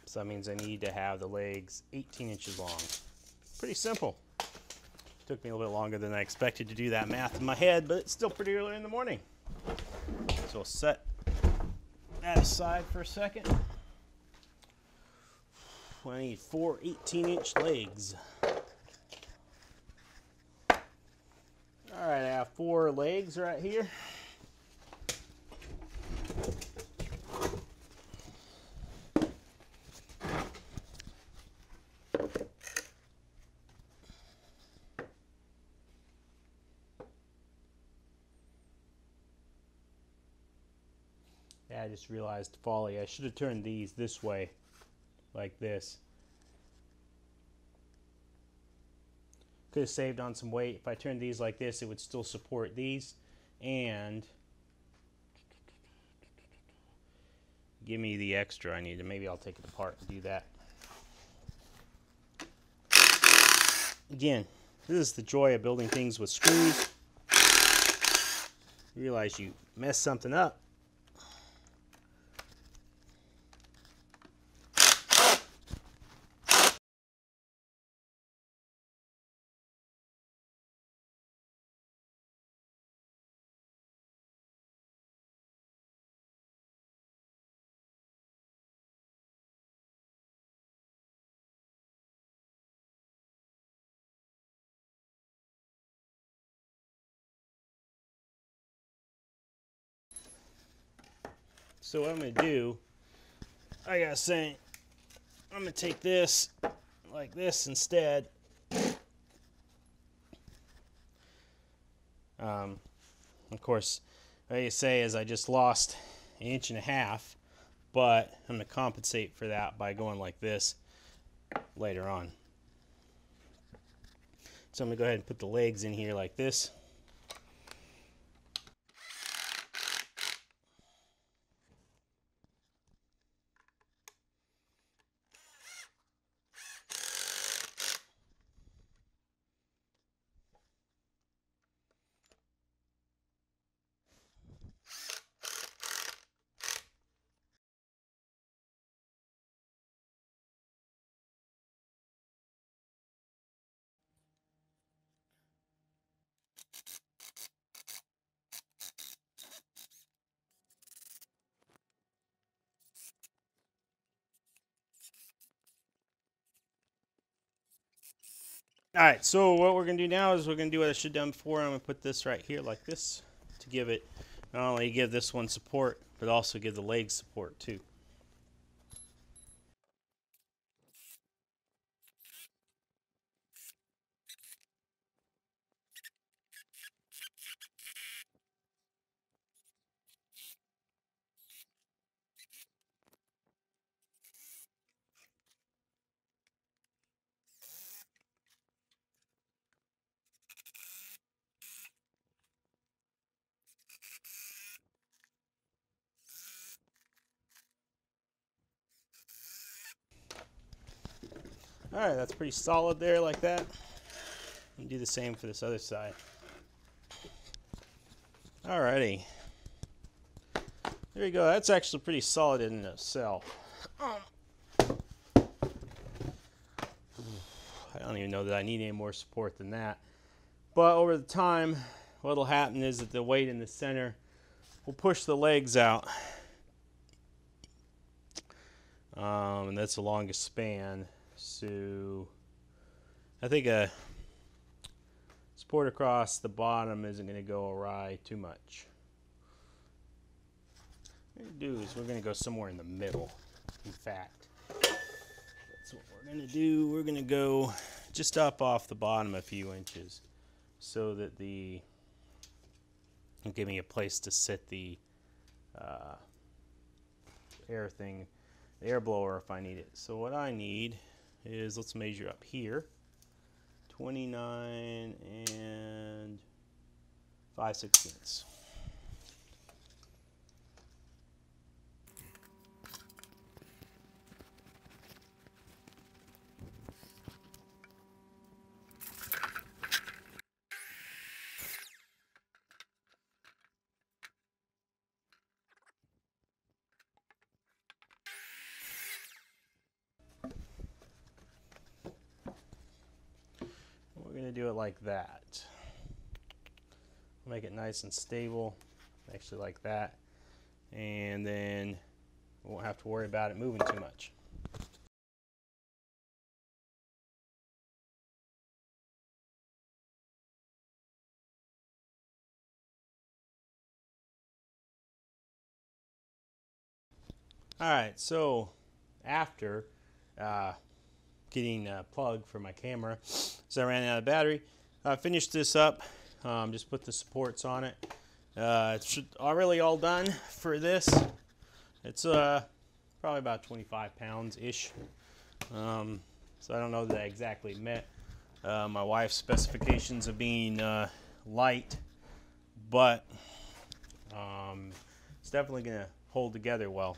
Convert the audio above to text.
So that means I need to have the legs 18 inches long. Pretty simple. Took me a little bit longer than I expected to do that math in my head, but it's still pretty early in the morning. So we'll set that aside for a second. I need 4 18-inch legs. Alright, I have 4 legs right here. Yeah, I just realized folly. I should have turned these this way, like this. Could have saved on some weight. If I turned these like this, it would still support these and give me the extra I needed. Maybe I'll take it apart and do that. Again, this is the joy of building things with screws. You realize you mess something up. So what I'm going to do, like I was saying, I'm going to take this like this instead. Of course, what you say is I just lost 1.5 inches, but I'm going to compensate for that by going like this later on. So I'm going to go ahead and put the legs in here like this. Alright, so what we're going to do now is we're going to do what I should have done before. I'm going to put this right here like this to give it, not only give this one support, but also give the legs support too. Alright, that's pretty solid there like that. And do the same for this other side. Alrighty. There you go. That's actually pretty solid in itself. I don't even know that I need any more support than that. But over the time, what'll happen is that the weight in the center will push the legs out. And that's the longest span. So I think a support across the bottom isn't going to go awry too much. What we're going to do is we're going to go somewhere in the middle. In fact, that's what we're going to do. We're going to go just up off the bottom a few inches so that it'll give me a place to sit the air thing, the air blower if I need it. So what I need is, let's measure up here, 29 and 5/16. do it like that. Make it nice and stable, actually like that, and then we won't have to worry about it moving too much. Alright, so after getting a plug for my camera, so I ran out of battery, I finished this up, just put the supports on it. It's already all done for this. It's probably about 25 pounds-ish. So I don't know that I exactly met my wife's specifications of being light, but it's definitely going to hold together well.